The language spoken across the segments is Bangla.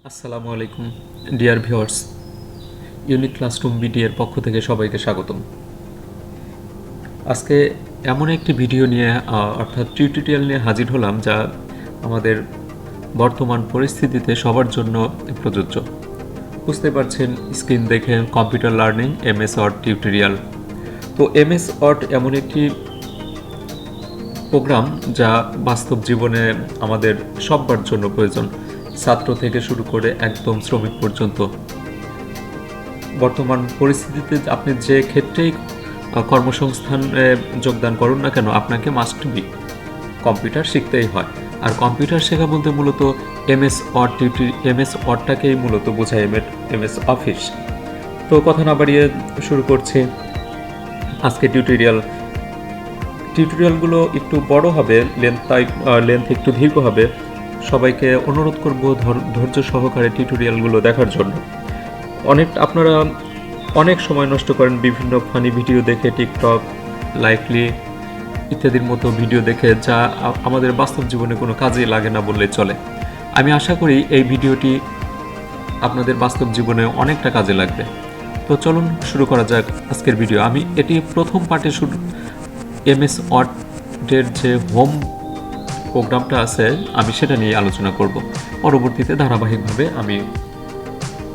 আসসালামু আলাইকুম dear viewers, unique classroom BD এর পক্ষ থেকে সবাইকে স্বাগতম। আজকে এমন একটি ভিডিও নিয়ে অর্থাৎ টিউটোরিয়াল নিয়ে হাজির হলাম যা আমাদের বর্তমান পরিস্থিতিতে সবার জন্য প্রযোজ্য। বুঝতে পারছেন স্ক্রিন দেখে, computer learning MS word tutorial. তো এমএস ওয়ার্ড এমন একটি প্রোগ্রাম যা বাস্তব জীবনে আমাদের সবার জন্য প্রয়োজন, ছাত্র থেকে শুরু করে একদম শ্রমিক পর্যন্ত। বর্তমান পরিস্থিতিতে আপনি যে ক্ষেত্রেই কর্মসংস্থানে যোগদান করুন না কেন, আপনাকে মাস্ট বি কম্পিউটার শিখতেই হয়। আর কম্পিউটার শেখা বলতে মূলত এমএস ওয়ার্ডটাকেই মূলত বোঝায়, এমএস অফিস। তো কথা না বাড়িয়ে শুরু করছি আজকে টিউটোরিয়ালগুলো একটু বড় হবে, লেন্থ একটু দীর্ঘ হবে। সবাইকে অনুরোধ করব ধৈর্য সহকারে টিউটোরিয়ালগুলো দেখার জন্য। আপনারা অনেক সময় নষ্ট করেন বিভিন্ন ফানি ভিডিও দেখে, টিকটক, লাইকলি ইত্যাদির মতো ভিডিও দেখে, যা আমাদের বাস্তব জীবনে কোনো কাজে লাগে না বললে চলে। আমি আশা করি এই ভিডিওটি আপনাদের বাস্তব জীবনে অনেকটা কাজে লাগবে। তো চলুন শুরু করা যাক আজকের ভিডিও। আমি এটি প্রথম পার্টে এমএস ওয়ার্ডের যে হোম প্রোগ্রামটা আছে আমি সেটা নিয়ে আলোচনা করব। পরবর্তীতে ধারাবাহিকভাবে আমি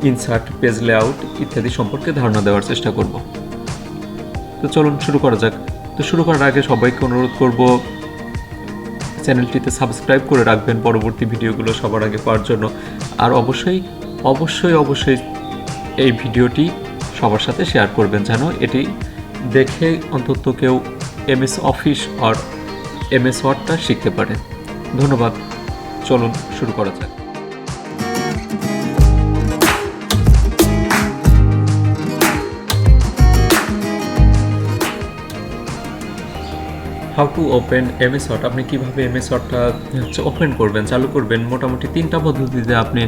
ইনসার্ট, পেজ লেআউট ইত্যাদি সম্পর্কে ধারণা দেওয়ার চেষ্টা করব। তো চলুন শুরু করা যাক। তো শুরু করার আগে সবাইকে অনুরোধ করব চ্যানেলটিতে সাবস্ক্রাইব করে রাখবেন পরবর্তী ভিডিওগুলো সবার আগে পাওয়ার জন্য। আর অবশ্যই এই ভিডিওটি সবার সাথে শেয়ার করবেন, যেন এটি দেখে অন্তত কেউ এমএস অফিস আর এমএস ওয়ার্ডটা শিখতে পারে। ধন্যবাদ। চলুন শুরু করা যাক। How to open MS word. আপনি কীভাবে এমএস ওয়ার্ডটা ওপেন করবেন, চালু করবেন, মোটামুটি 3টা পদ্ধতিতে আপনি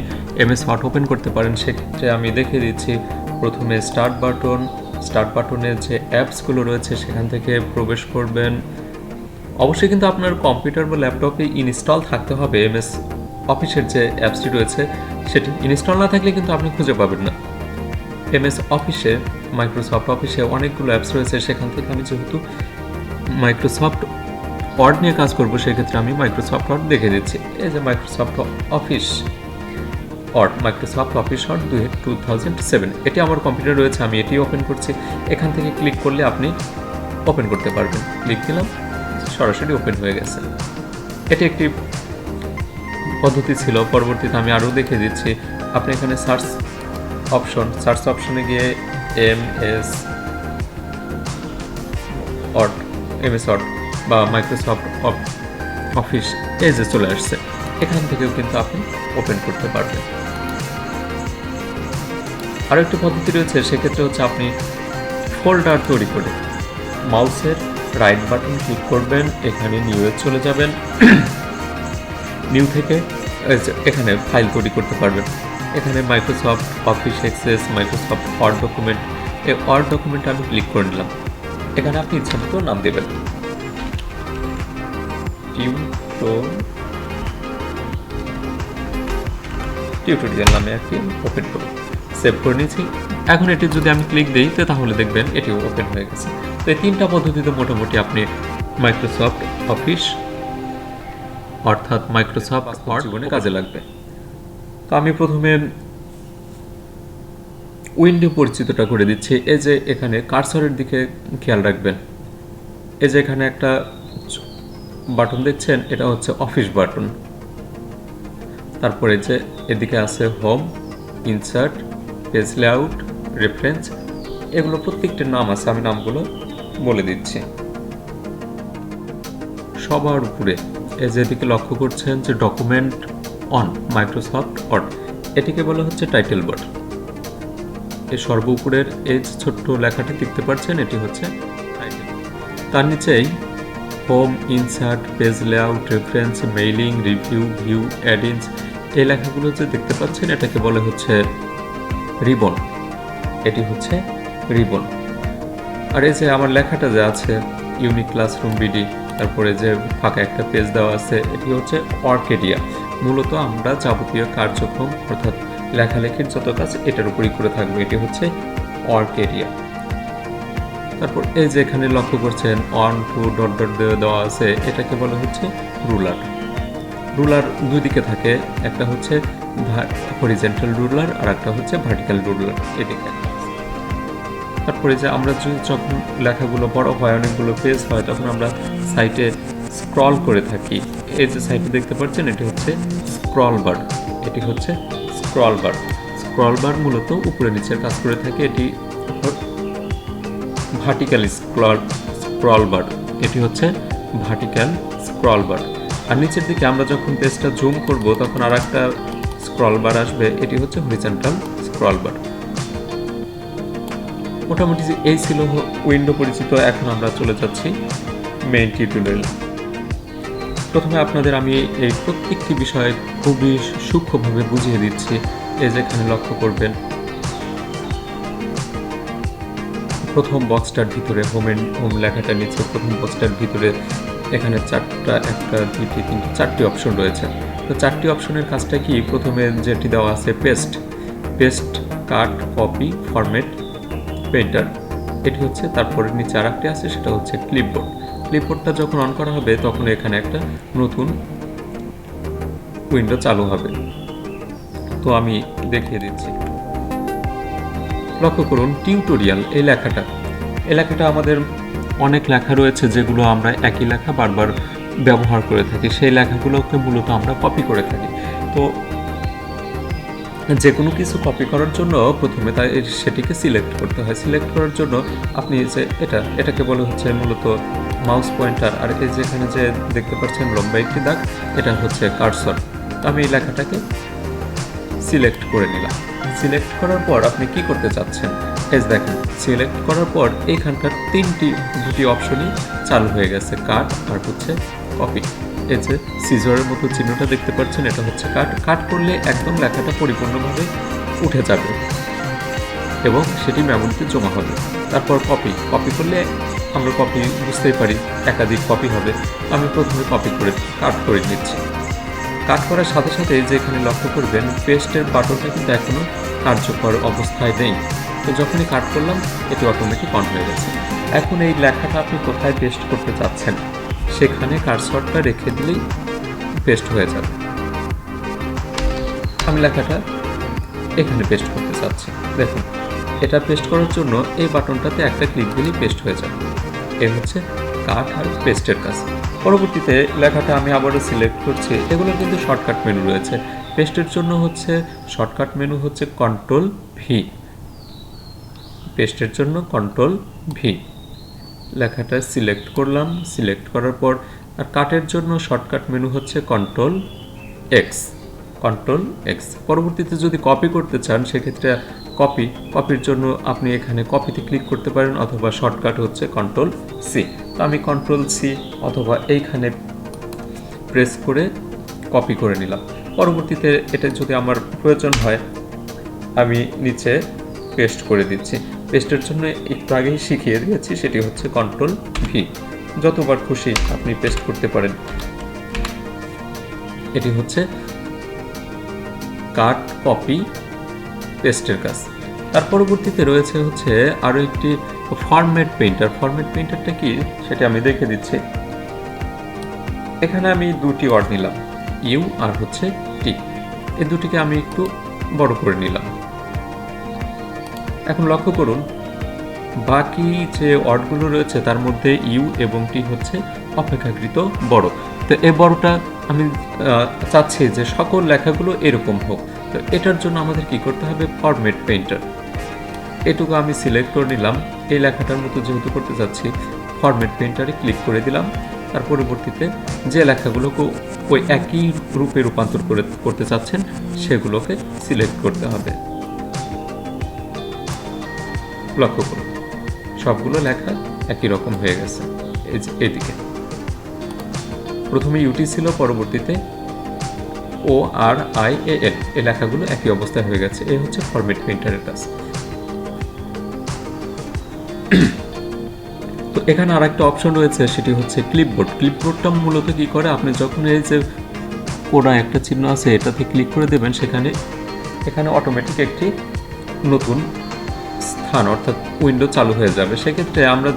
এমএস ওয়ার্ড ওপেন করতে পারেন। সেক্ষেত্রে আমি দেখিয়ে দিচ্ছি। প্রথমে স্টার্ট বাটনে যে অ্যাপসগুলো রয়েছে সেখান থেকে প্রবেশ করবেন। অবশ্যই কিন্তু আপনার কম্পিউটার বা ল্যাপটপে ইনস্টল থাকতে হবে। এমএস অফিসের যে অ্যাপসটি রয়েছে সেটি ইনস্টল না থাকলে কিন্তু আপনি খুঁজে পাবেন না। এমএস অফিসে, মাইক্রোসফট অফিসে অনেকগুলো অ্যাপস রয়েছে, সেখান থেকে আমি যেহেতু মাইক্রোসফট ওয়ার্ড নিয়ে কাজ করব সেক্ষেত্রে আমি মাইক্রোসফট ওয়ার্ড দেখে দিচ্ছি। এই যে মাইক্রোসফট অফিস ওয়ার্ড 2007, এটি আমার কম্পিউটার রয়েছে, আমি এটি ওপেন করছি। এখান থেকে ক্লিক করলে আপনি ওপেন করতে পারবেন। ক্লিক দিলাম, সরাসরি ওপেন হয়ে গেছে। এটি একটি পদ্ধতি ছিল। পরবর্তীতে আমি আরও দেখে দিচ্ছি। আপনি এখানে সার্চ অপশনে গিয়ে এমএস ওয়ার্ড বা মাইক্রোসফট অফিস এই যে চলে আসছে, এখান থেকেও কিন্তু আপনি ওপেন করতে পারবেন। আরও একটি পদ্ধতি রয়েছে, সেক্ষেত্রে হচ্ছে আপনি ফোল্ডার তৈরি করে মাউসের রাইট বাটন ক্লিক করবেন, এখানে নিউয়ে চলে যাবেন। নিউ থেকে এখানে ফাইল তৈরি করতে পারবেন। এখানে Microsoft office access, Microsoft word document, এই ওয়ার্ড ডকুমেন্টে আমি ক্লিক করে নিলাম। এখানে আপনি ইচ্ছা মতো নাম দেবেন। টিউটোরিয়াল নামে একটি ওপেন করুন, সেভ করে নিয়েছি। এখন এটি যদি আমি ক্লিক দিই তাহলে দেখবেন এটিও ওপেন হয়ে গেছে। তো এই 3টা পদ্ধতিতে মোটামুটি আপনি মাইক্রোসফট অফিস অর্থাৎ মাইক্রোসফট ওয়ার্ড জীবনে কাজে লাগবে। তো আমি প্রথমে উইন্ডো পরিচিতটা করে দিচ্ছি। এই যে এখানে কার্সরের দিকে খেয়াল রাখবেন। এই যে এখানে একটা বাটন দেখছেন, এটা হচ্ছে অফিস বাটন। তারপরে যে এদিকে আছে home, insert, page layout, reference, এগুলো প্রত্যেকটির নাম আছে, আমি নামগুলো বলে দিচ্ছি। সবার উপরে এই যে এদিকে লক্ষ্য করছেন যে ডকুমেন্ট অন মাইক্রোসফট ওয়ার্ড, এটিকে বলা হচ্ছে টাইটেল বার। এই সর্ব উপরের এই ছোট্ট লেখাটি দেখতে পাচ্ছেন, এটি হচ্ছে টাইটেল। তার নিচেই home, insert, page layout, reference, mailing, review, view, add ins, এই লেখাগুলো যে দেখতে পাচ্ছেন এটাকে বলে হচ্ছে রিবন। এটি হচ্ছে রিবন। আর এই যে আমার লেখাটা যে আছে ইউনিক ক্লাসরুম বিডি, তারপরে যে ফাঁকা একটা পেজ দেওয়া আছে, এটি হচ্ছে ওয়ার্কেডিয়া। মূলত আমরা যাবতীয় কার্যক্রম অর্থাৎ লেখালেখির যত কাজ এটার উপরই করে থাকবো। এটি হচ্ছে ওয়ার্ক এরিয়া। তারপর এই যে এখানে লক্ষ্য করছেন 1 2 ডট ডট দেওয়া আছে, এটাকে বলা হচ্ছে রুলার। রুলার দুই দিকে থাকে, একটা হচ্ছে হরিজেন্টাল রুলার আর একটা হচ্ছে ভার্টিক্যাল রুলার এদিকে। তারপরে যে আমরা যখন লেখাগুলো বড় হয়, অনেকগুলো পেজ হয়, তখন আমরা সাইটে স্ক্রল করে থাকি। এই যে সাইটে দেখতে পাচ্ছেন এটি হচ্ছে স্ক্রল বার। এটি হচ্ছে স্ক্রল বার। স্ক্রল বার মূলত উপরে নিচের কাজ করে থাকে। এটি ভার্টিক্যাল স্ক্রল বার। এটি হচ্ছে ভার্টিক্যাল স্ক্রল বার। আর নিচের দিকে আমরা যখন পেজটা জুম করব তখন আর একটা স্ক্রল বার আসবে, এটি হচ্ছে হরিজন্টাল স্ক্রল বার। মোটামুটি এই ছিল উইন্ডো পরিচিত। এখন আমরা চলে যাচ্ছি মেইন টিউটোরিয়াল। প্রথমে আপনাদের আমি এই প্রত্যেকটি বিষয় খুবই সূক্ষ্মভাবে বুঝিয়ে দিচ্ছি। এই যেখানে লক্ষ্য করবেন প্রথম বক্সটার ভিতরে হোম লেখাটার নিচে প্রথম বক্সটার ভিতরে এখানে চারটি অপশন রয়েছে। তো চারটি অপশনের কাজটা কি? প্রথমে যেটি দেওয়া আছে পেস্ট, কাট, কপি, ফরম্যাট, পেইন্টার, এটি হচ্ছে। তারপরে নিচে আরেকটি আছে, সেটা হচ্ছে ক্লিপবোর্ড। ক্লিপবোর্ডটা যখন অন করা হবে তখন এখানে একটা নতুন উইন্ডো চালু হবে। তো আমি দেখিয়ে দিচ্ছি। লক্ষ্য করুন টিউটোরিয়াল এই লেখাটা আমাদের অনেক লেখা রয়েছে যেগুলো আমরা একই লেখা বারবার ব্যবহার করে থাকি। সেই লেখাগুলোকে মূলত আমরা কপি করে থাকি। তো যে কোনো কিছু কপি করার জন্য প্রথমে সেটিকে সিলেক্ট করতে হয়। সিলেক্ট করার জন্য আপনি যে এটাকে বলে হচ্ছে মূলত মাউস পয়েন্টার। আর এই যেখানে যে দেখতে পাচ্ছেন লম্বা একটি দাগ, এটা হচ্ছে কার্সর। আমি এই লেখাটাকে সিলেক্ট করে নিলাম। সিলেক্ট করার পর আপনি কি করতে চাচ্ছেন, এই দেখেন সিলেক্ট করার পর এইখানকার দুটি অপশনই চালু হয়ে গেছে, কাট আর হচ্ছে কপি। এই যে সিজারের মতো চিহ্নটা দেখতে পাচ্ছেন, এটা হচ্ছে কাট করলে একদম লেখাটা পরিপূর্ণভাবে উঠে যাবে এবং সেটি মেমোরিতে জমা হবে। তারপর কপি করলে আমরা কপি বুঝতেই পারি, একাধিক কপি হবে। আমি প্রথমে কপি করে কাট করে নিচ্ছি। কাট করার সাথে সাথে যে এখানে লক্ষ্য করবেন পেস্টের বাটনটা কিন্তু এখনও কার্যকর অবস্থায় নেই। তো যখনই কাট করলাম এটি অটোমেটিক অন হয়ে গেছে। এখন এই লেখাটা আপনি কোথায় পেস্ট করতে চাচ্ছেন সেখানে কার্সরটা রেখে দিলেই পেস্ট হয়ে যাবে। আমি লেখাটা এখানে পেস্ট করতে চাচ্ছি। দেখুন এটা পেস্ট করার জন্য এই বাটনটাতে একটা ক্লিক দিলেই পেস্ট হয়ে যাবে। এই হচ্ছে কাট আর পেস্টের কাজ। পরবর্তীতে লেখাটা আমি আবারও সিলেক্ট করছি। এগুলো কিন্তু শর্টকাট মেনু রয়েছে। পেস্টের জন্য হচ্ছে শর্টকাট মেনু হচ্ছে কন্ট্রোল ভি। পেস্টের জন্য কন্ট্রোল ভি। লেখাটা সিলেক্ট করলাম। সিলেক্ট করার পর আর কাটের জন্য শর্টকাট মেনু হচ্ছে কন্ট্রোল এক্স। পরবর্তীতে যদি কপি করতে চান সেক্ষেত্রে কপির জন্য আপনি এখানে কপিতে ক্লিক করতে পারেন, অথবা শর্টকাট হচ্ছে কন্ট্রোল সি। তো আমি কন্ট্রোল সি অথবা এইখানে প্রেস করে কপি করে নিলাম। পরবর্তীতে এটা যদি আমার প্রয়োজন হয় আমি নিচে পেস্ট করে দিচ্ছি। পেস্টের জন্য একটু আগেই শিখিয়ে দিয়েছি, সেটি হচ্ছে কন্ট্রোল ভি। যতবার খুশি আপনি পেস্ট করতে পারেন। এটি হচ্ছে কাট, কপি, পেস্টের কাজ। তার পরবর্তীতে রয়েছে হচ্ছে আরও একটি ফরম্যাট পেইন্টার। ফরম্যাট পেইন্টারটা কি সেটা আমি দেখে দিচ্ছি। এখানে আমি দুটি ওয়ার্ড নিলাম, ইউ আর হচ্ছে টি। এই দুটিকে আমি একটু বড় করে নিলাম। এখন লক্ষ্য করুন বাকি যে ওয়ার্ডগুলো রয়েছে তার মধ্যে ইউ এবং টি হচ্ছে অপেক্ষাকৃত বড়। তো এই বড়টা আমি চাচ্ছি যে সকল লেখাগুলো এরকম হোক। তো এটার জন্য আমাদের কি করতে হবে, ফরম্যাট পেইন্টার। এটুকু আমি সিলেক্ট করে নিলাম। এই লেখাটার মতো যেহেতু করতে চাচ্ছি ফরম্যাট পেইন্টারে ক্লিক করে দিলাম। তার পরবর্তীতে যে লেখাগুলোকে ওই একই রূপে রূপান্তর করতে চাচ্ছেন সেগুলোকে সিলেক্ট করতে হবে। লক্ষ্য করুন সবগুলো লেখা একই রকম হয়ে গেছে। এদিকে প্রথমে ইউটি ছিল, পরবর্তীতে ও আর আই এ এল, এই লেখাগুলো একই অবস্থায় হয়ে গেছে। এই হচ্ছে ফরম্যাট পেইন্টারের কাজ। তো এখানে আর একটা অপশন রয়েছে, সেটি হচ্ছে ক্লিপবোর্ড। ক্লিপবোর্ডটা মূলত কি করে, আপনি যখন এই যে কোনা একটা চিহ্ন আছে, এটাতে ক্লিক করে দেবেন। এখানে অটোমেটিক একটি নতুন স্থান অর্থাৎ উইন্ডো চালু হয়ে যাবে। সেক্ষেত্রে আমরা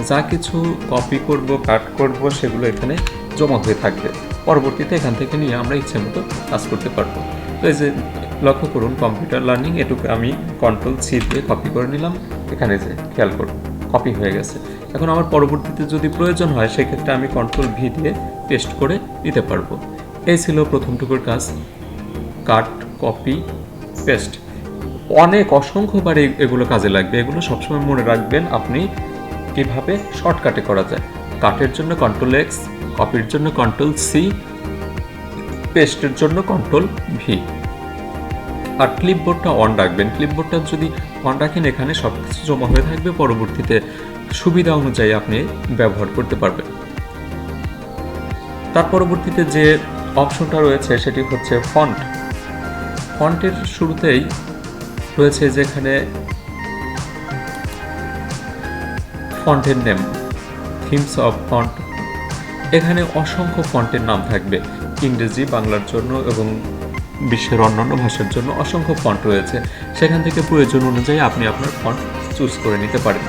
যা কিছু কপি করব, কাট করব, সেগুলো এখানে জমা হয়ে থাকবে। পরবর্তীতে এখান থেকে নিয়ে আমরা ইচ্ছে মতো কাজ করতে পারবো। তো এই যে লক্ষ্য করুন, কম্পিউটার লার্নিং, এটুকু আমি Ctrl+C দিয়ে কপি করে নিলাম। এখানে যে খেয়াল করুন, কপি হয়ে গেছে। এখন আমার পরবর্তীতে যদি প্রয়োজন হয়, সেক্ষেত্রে আমি Ctrl+V দিয়ে পেস্ট করে নিতে পারবো। এই ছিল প্রথমটুকুর কাজ, কাট, কপি, পেস্ট। অসংখ্যবার এগুলো কাজে লাগবে। এগুলো সবসময় মনে রাখবেন আপনি কিভাবে শর্টকাটে করা যায়। কাটের জন্য Ctrl+X, কপির জন্য Ctrl+C, পেস্টের জন্য Ctrl+V। আর ক্লিপবোর্ডটা অন রাখবেন। ক্লিপবোর্ডটা যদি অন রাখেন, এখানে সব কিছু জমা হয়ে থাকবে, পরবর্তীতে সুবিধা অনুযায়ী আপনি ব্যবহার করতে পারবেন। তার পরবর্তীতে যে অপশনটা রয়েছে সেটি হচ্ছে ফন্ট। ফন্টের শুরুতেই রয়েছে যেখানে ফন্টের নেম, থিমস অফ ফন্ট। এখানে অসংখ্য ফন্টের নাম থাকবে, ইংরেজি, বাংলার জন্য এবং বিশ্বের অন্যান্য ভাষার জন্য অসংখ্য ফন্ট রয়েছে। সেখান থেকে প্রয়োজন অনুযায়ী আপনি আপনার ফন্ট চুজ করে নিতে পারেন।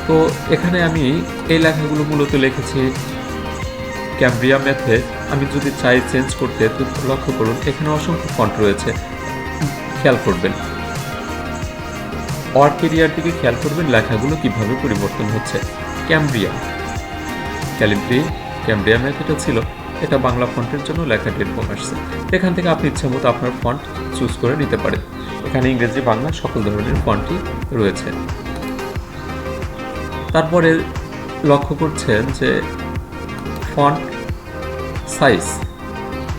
তো এখানে আমি এই লেখাগুলো মূলত লিখেছি ক্যামব্রিয়া ম্যাথে। আমি যদি চাই চেঞ্জ করতে, তো লক্ষ্য করুন এখানে অসংখ্য ফন্ট রয়েছে, খেয়াল করবেন। ওয়ার্ক এরিয়ার দিকে খেয়াল করবেন লেখাগুলো কিভাবে পরিবর্তন হচ্ছে। ক্যামব্রিয়া ম্যাথ এটা ছিল, এটা বাংলা ফন্টের জন্য লেখাটি এরকম আসছে। এখান থেকে আপনি ইচ্ছা মতো আপনার ফন্ট চুজ করে নিতে পারেন। এখানে ইংরেজি, বাংলা সকল ধরনের ফন্টই রয়েছে। তারপরে লক্ষ্য করছেন যে ফন্ট সাইজ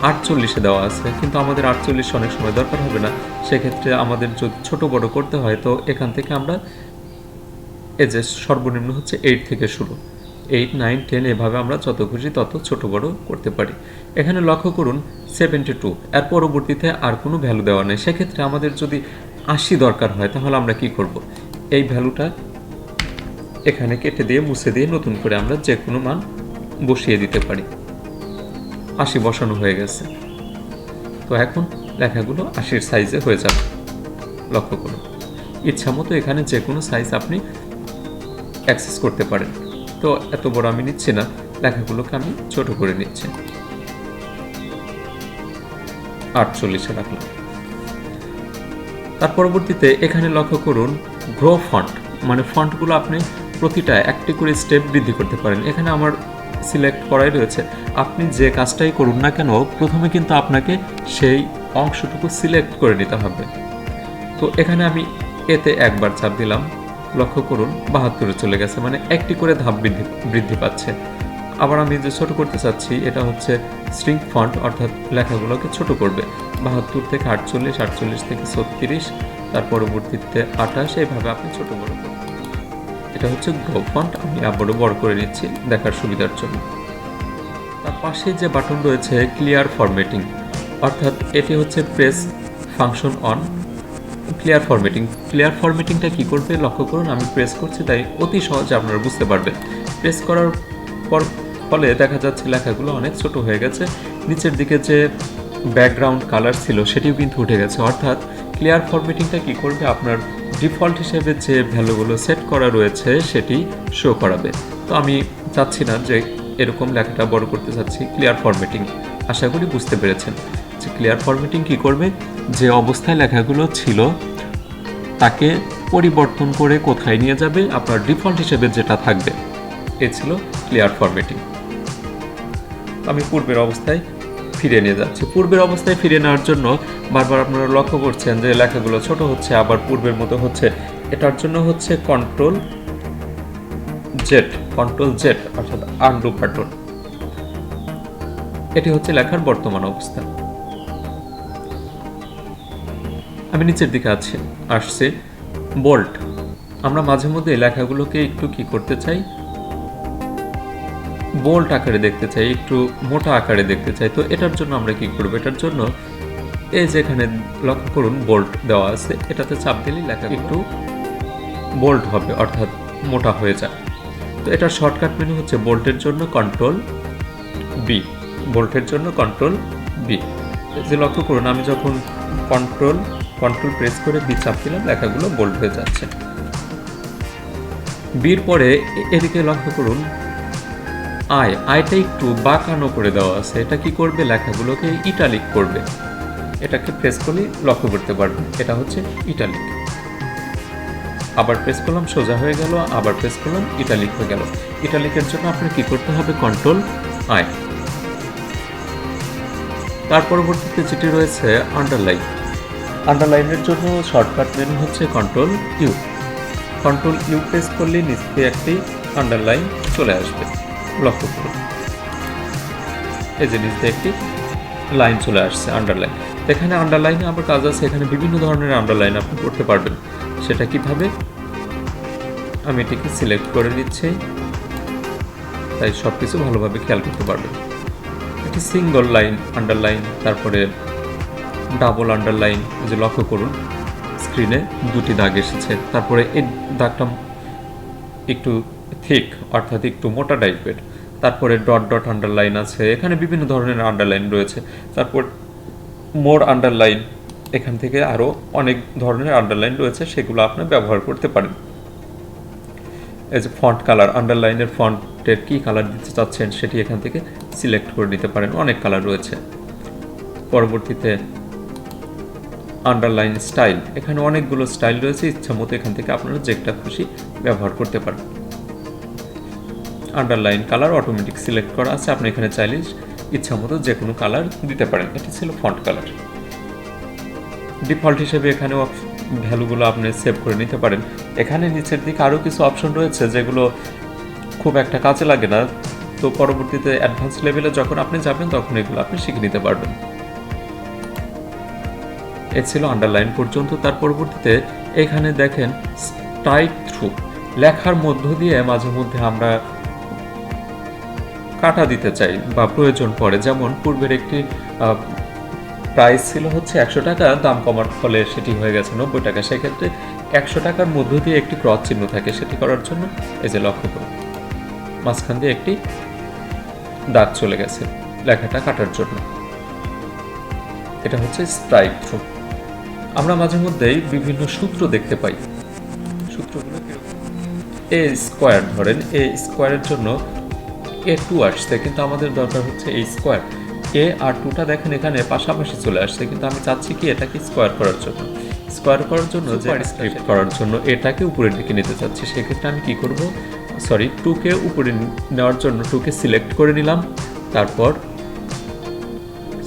48-এ দেওয়া আছে, কিন্তু আমাদের 48 অনেক সময় দরকার হবে না। সেক্ষেত্রে আমাদের যদি ছোট বড় করতে হয়, তো এখান থেকে আমরা এই যে সর্বনিম্ন হচ্ছে 8 থেকে শুরু, 8, 9, 10 এভাবে আমরা যত খুশি তত ছোট বড় করতে পারি। এখানে লক্ষ্য করুন 72, এর পরবর্তীতে আর কোনো ভ্যালু দেওয়া নেই। সেক্ষেত্রে আমাদের যদি 80 দরকার হয়, তাহলে আমরা কি করব? এই ভ্যালুটা এখানে কেটে দিয়ে, মুছে দিয়ে নতুন করে আমরা যে কোনো মান বসিয়ে দিতে পারি। 80 বসানো হয়ে গেছে। তো এখন লেখাগুলো 80 সাইজে হয়ে যাবে। লক্ষ্য করুন, ইচ্ছা মতো এখানে যে কোনো সাইজ আপনি অ্যাক্সেস করতে পারেন। তো এত বড় আমি নিচ্ছি না, লেখাগুলোকে আমি ছোট করে নিচ্ছি, 48-এ রাখলাম। তার পরবর্তীতে এখানে লক্ষ্য করুন গ্রো ফন্ট, মানে ফন্টগুলো আপনি প্রতিটা একটি করে স্টেপ বৃদ্ধি করতে পারেন। এখানে আমার সিলেক্ট করাই রয়েছে। আপনি যে কাজটাই করুন না কেন, প্রথমে কিন্তু আপনাকে সেই অংশটুকু সিলেক্ট করে নিতে হবে। তো এখানে আমি এতে একবার চাপ দিলাম, লক্ষ্য করুন 72-এ চলে গেছে, মানে একটি করে ধাপ বৃদ্ধি পাচ্ছে। আবার আমি যে ছোট করতে চাচ্ছি, এটা হচ্ছে স্ট্রিং ফন্ট, অর্থাৎ লেখাগুলোকে ছোট করবে। 72 থেকে 48, 48 থেকে 36, তার পরবর্তীতে 28, এইভাবে আপনি ছোট বড় করবেন। এটা হচ্ছে গ্রো ফন্ট। আমি আবারও বড় করে নিচ্ছি দেখার সুবিধার জন্য। তার পাশে যে বাটন রয়েছে ক্লিয়ার ফরম্যাটিং, অর্থাৎ এটি হচ্ছে press function on clear formatting. Clear ফরম্যাটিংটা কী করবে লক্ষ্য করুন, আমি প্রেস করছি, তাই অতি সহজে আপনারা বুঝতে পারবেন। প্রেস করার ফলে দেখা যাচ্ছে লেখাগুলো অনেক ছোট হয়ে গেছে। নিচের দিকে যে ব্যাকগ্রাউন্ড কালার ছিল সেটিও কিন্তু উঠে গেছে। অর্থাৎ ক্লিয়ার ফরম্যাটিংটা কী করবে, আপনার ডিফল্ট হিসেবে যে ভ্যালুগুলো সেট করা রয়েছে সেটি শো করাবে। তো আমি চাচ্ছি না যে এরকম লেখাটা বড় করতে চাচ্ছি, ক্লিয়ার ফরম্যাটিং। আশা করি বুঝতে পেরেছেন যে ক্লিয়ার ফরম্যাটিং কী করবে, যে অবস্থায় লেখাগুলো ছিল তাকে পরিবর্তন করে কোথায় নিয়ে যাবে, আপনার ডিফল্ট হিসেবে যেটা থাকবে। এ ছিল ক্লিয়ার ফরম্যাটিং। আমি পূর্বের অবস্থায় ফিরে নিয়ে যাচ্ছি। পূর্বের অবস্থায় ফিরে নেওয়ার জন্য বারবার আপনারা লক্ষ্য করছেন যে লেখাগুলো ছোট হচ্ছে, আবার পূর্বের মতো হচ্ছে। এটার জন্য হচ্ছে Ctrl+Z, অর্থাৎ আনডু বাটন। এটি হচ্ছে লেখার বর্তমান অবস্থা। আমি নিচের দিকে আসছে বোল্ড। আমরা মাঝে মধ্যে লেখাগুলোকে একটু কি করতে চাই, বোল্ড আকারে দেখতে চাই, একটু মোটা আকারে দেখতে চাই। তো এটার জন্য আমরা কি করব, এটার জন্য এই যেখানে লক্ষ্য করুন বোল্ড দেওয়া আছে, এটাতে চাপ দিলেই লেখা একটু বোল্ড হবে, অর্থাৎ মোটা হয়ে যায়। তো এটার শর্টকাট মেনু হচ্ছে বোল্টের জন্য Ctrl+B, বোল্টের জন্য Ctrl+B। বি। যে লক্ষ্য করুন আমি যখন কন্ট্রোল কন্ট্রোল প্রেস করে বি চাপ দিলাম লেখাগুলো বোল্ড হয়ে যাচ্ছে। বির পরে এদিকে লক্ষ্য করুন আইটা একটু বাঁকানো করে দেওয়া আছে। এটা কি করবে? লেখাগুলোকে ইটালিক করবে। এটাকে প্রেস করলেই লক্ষ্য করতে পারবেন এটা হচ্ছে ইটালিক। আবার প্রেস করলাম সোজা হয়ে গেল, আবার প্রেস করলাম ইটালিক হয়ে গেল। ইটালিকের জন্য আপনার কি করতে হবে? Control I. তার পরবর্তীতে যেটি রয়েছে আন্ডারলাইন। আন্ডারলাইনের জন্য শর্টকাট মেনু হচ্ছে control U. Control U press করলে নিচে একটি আন্ডারলাইন চলে আসবে। লক্ষ্য করুন এই যে নিচে একটি লাইন চলে আসছে আন্ডারলাইন। এখানে আন্ডারলাইনে আবার কাজ আছে, এখানে বিভিন্ন ধরনের আন্ডারলাইন আপনি করতে পারবেন। সেটা কিভাবে? আমি এটিকে সিলেক্ট করে নিচ্ছি, তাই সব কিছু ভালোভাবে খেয়াল করতে পারবেন। এটি সিঙ্গল লাইন আন্ডারলাইন, তারপরে ডাবল আন্ডারলাইন। যে লক্ষ্য করুন স্ক্রিনে দুটি দাগ এসেছে, তারপরে এই দাগটা একটু থিক অর্থাৎ একটু মোটা টাইপের। তারপরে ডট ডট আন্ডারলাইন আছে, এখানে বিভিন্ন ধরনের আন্ডারলাইন রয়েছে। তারপর মোর আন্ডারলাইন, এখান থেকে আরও অনেক ধরনের আন্ডারলাইন রয়েছে, সেগুলো আপনি ব্যবহার করতে পারেন। এই যে ফন্ট কালার, আন্ডারলাইনের ফন্টের কী কালার দিতে চাচ্ছেন সেটি এখান থেকে সিলেক্ট করে নিতে পারেন, অনেক কালার রয়েছে। পরবর্তীতে আন্ডারলাইন স্টাইল, এখানে অনেকগুলো স্টাইল রয়েছে, ইচ্ছা মতো এখান থেকে আপনারা যেটা খুশি ব্যবহার করতে পারেন। আন্ডারলাইন কালার অটোমেটিক সিলেক্ট করা আছে, আপনি এখানে চাইলে ইচ্ছা মতো যে কোনো কালার দিতে পারেন। এটি ছিল ফন্ট কালার। ডিফল্ট হিসেবে এখানেও ভ্যালুগুলো আপনি সেভ করে নিতে পারেন। এখানে নিচের দিকে আরও কিছু অপশন রয়েছে যেগুলো খুব একটা কাজে লাগে না, তো পরবর্তীতে অ্যাডভান্স লেভেলে যখন আপনি যাবেন তখন এগুলো আপনি শিখে নিতে পারবেন। এ ছিল আন্ডারলাইন পর্যন্ত। তার পরবর্তীতে এখানে দেখেন স্ট্রাইক থ্রু, লেখার মধ্য দিয়ে মাঝে মধ্যে আমরা কাটা দিতে চাই বা প্রয়োজন পড়ে। যেমন পূর্বের একটি প্রাইস ছিল হচ্ছে 100 টাকা, দাম কমার ফলে সেটি হয়ে গেছে 90 টাকা। সেক্ষেত্রে 100 টাকার মধ্য দিয়ে একটি ক্রস চিহ্ন থাকে, সেটি করার জন্য এই যে লক্ষ্য করুন মাঝখান দিয়ে একটি দাগ চলে গেছে লেখাটা কাটার জন্য। এটা হচ্ছে স্ট্রাইক থ্রু। আমরা মাঝে মধ্যেই বিভিন্ন সূত্র দেখতে পাই। সূত্রগুলো এ স্কোয়ার, ধরেন এ স্কোয়ারের জন্য A2 আসছে, কিন্তু আমাদের দরকার হচ্ছে এই স্কোয়ার। এ আর 2টা দেখেন এখানে পাশাপাশি চলে আসছে, কিন্তু আমি চাচ্ছি কি এটাকে স্কোয়ার করার জন্য। স্কোয়ার করার জন্য স্ক্রিপ্ট করার জন্য এটাকে উপরের দিকে নিতে চাচ্ছি। সেক্ষেত্রে আমি কি করব? 2কে উপরে নেওয়ার জন্য 2কে সিলেক্ট করে নিলাম। তারপর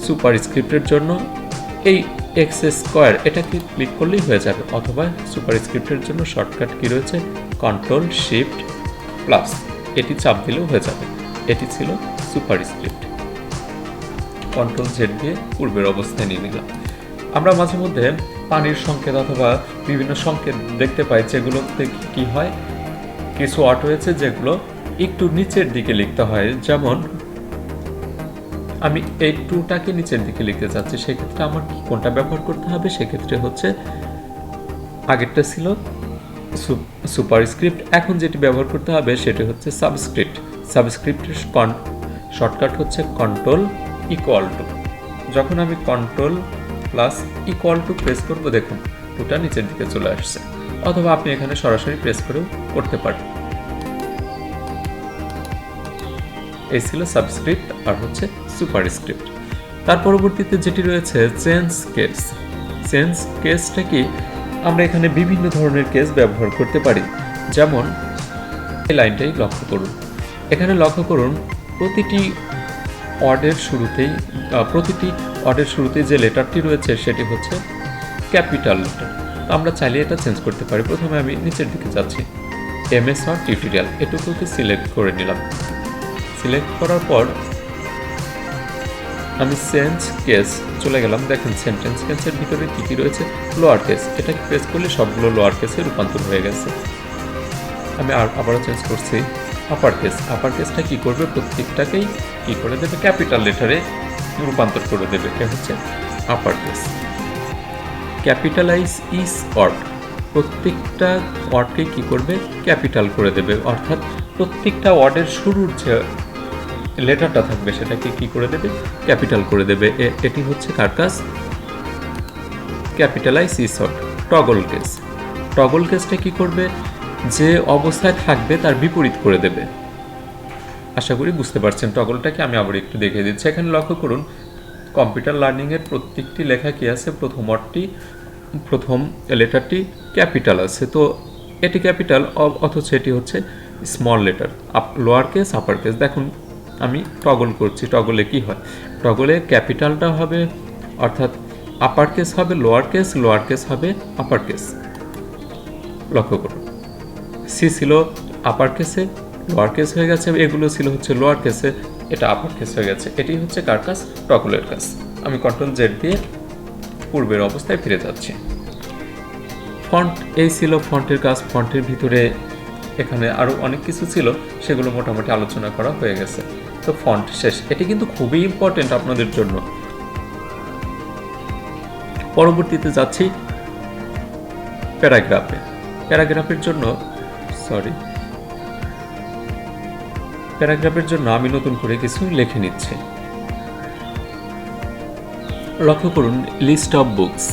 সুপার স্ক্রিপ্টের জন্য এই এক্স স্কোয়ার এটাকে ক্লিক করলেই হয়ে যাবে, অথবা সুপার স্ক্রিপ্টের জন্য শর্টকাট কি রয়েছে? কন্ট্রোল শিফট প্লাস, এটি চাপ দিলেও হয়ে যাবে। এটি ছিল সুপার স্ক্রিপ্ট। কন্ট্রোল জেড দিয়ে পূর্বের অবস্থায় নিয়ে নিলাম। আমরা মাঝে মধ্যে পানির সংকেত অথবা বিভিন্ন সংকেত দেখতে পাই, যেগুলোতে কি হয়, কিছু ওয়ার্ড রয়েছে যেগুলো একটু নিচের দিকে লিখতে হয়। যেমন আমি এই 2টাকে নিচের দিকে লিখতে চাচ্ছি, সেক্ষেত্রে আমার কোনটা ব্যবহার করতে হবে? সেক্ষেত্রে হচ্ছে আগেরটা ছিল সুপার স্ক্রিপ্ট, এখন যেটি ব্যবহার করতে হবে সেটি হচ্ছে সাবস্ক্রিপ্ট। সাবস্ক্রিপ্টের শর্টকাট হচ্ছে কন্ট্রোল ইকুয়াল টু। যখন আমি control plus equal to press করবো, দেখুন 2টা নিচের দিকে চলে আসছে, অথবা আপনি এখানে সরাসরি প্রেস করেও করতে পারেন। এই ছিল সাবস্ক্রিপ্ট আর হচ্ছে সুপার স্ক্রিপ্ট। তার পরবর্তীতে যেটি রয়েছে চেঞ্জ কেস। চেঞ্জ কেসটা কি? আমরা এখানে বিভিন্ন ধরনের কেস ব্যবহার করতে পারি। যেমন এই লাইনটাই লক্ষ্য করুন, এখানে লক্ষ্য করুন প্রতিটি ওয়ার্ডের শুরুতেই যে লেটারটি রয়েছে সেটি হচ্ছে ক্যাপিটাল লেটার। আমরা চাইলে এটা চেঞ্জ করতে পারি। প্রথমে আমি নিচের দিকে যাচ্ছি, MS or টিউটোরিয়াল এটুকুকে সিলেক্ট করে নিলাম। সিলেক্ট করার পর আমি চেঞ্জ কেস চলে গেলাম। দেখেন সেন্টেন্স কেসের ভিতরে কী কী রয়েছে? লোয়ার কেস, এটাকে প্রেস করলে সবগুলো লোয়ার কেসে রূপান্তর হয়ে গেছে। আমি আবারও চেঞ্জ করছি আপার কেস। আপার কেসটা কী করবে? প্রত্যেকটাকেই কী করে দেবে? ক্যাপিটাল লেটারে রূপান্তর করে দেবে। এটা হচ্ছে upper case. Capitalise each word, প্রত্যেকটা ওয়ার্ডকে কী করবে? ক্যাপিটাল করে দেবে, অর্থাৎ প্রত্যেকটা ওয়ার্ডের শুরুর যে লেটারটা থাকবে সেটাকে কি করে দেবে, ক্যাপিটাল করে দেবে। এটি হচ্ছে কার কাজ, ক্যাপিটালাইজ ইসট। টগল কেস, টগল কেসটা কি করবে, যে অবস্থায় থাকবে তার বিপরীত করে দেবে। আশা করি বুঝতে পারছেন। টগলটাকে আমি আবার একটু দেখিয়ে দিচ্ছি। এখানে লক্ষ্য করুন, কম্পিউটার লার্নিংয়ের প্রত্যেকটি লেখা কি আছে, প্রথম লেটারটি ক্যাপিটাল আছে, তো এটি ক্যাপিটাল, অথচ এটি হচ্ছে small letter, lower case upper case. দেখুন আমি টগল করছি, টগলে কি হয়, টগলে ক্যাপিটালটা হবে, অর্থাৎ আপার কেস হবে লোয়ার কেস হবে আপার কেস। লক্ষ্য করুন, সি ছিল আপার কেসে, লোয়ার কেস হয়ে গেছে, এগুলো ছিল হচ্ছে লোয়ার কেসে, এটা আপার কেস হয়ে গেছে। এটি হচ্ছে কার কাজ, টগলের কাজ। আমি কন্ট্রোল জেড দিয়ে পূর্বের অবস্থায় ফিরে যাচ্ছি। ফন্ট, এই ছিল ফন্টের কাজ। ফন্টের ভিতরে এখানে আরও অনেক কিছু ছিল, সেগুলো মোটামুটি আলোচনা করা হয়ে গেছে। তো ফন্ট শেষ। এটি কিন্তু খুবই ইম্পর্টেন্ট আপনাদের জন্য। পরবর্তীতে যাচ্ছি প্যারাগ্রাফে। প্যারাগ্রাফের জন্য আমি নতুন করে কিছু লিখে নিচ্ছি। লক্ষ্য করুন, লিস্ট অফ বুকস।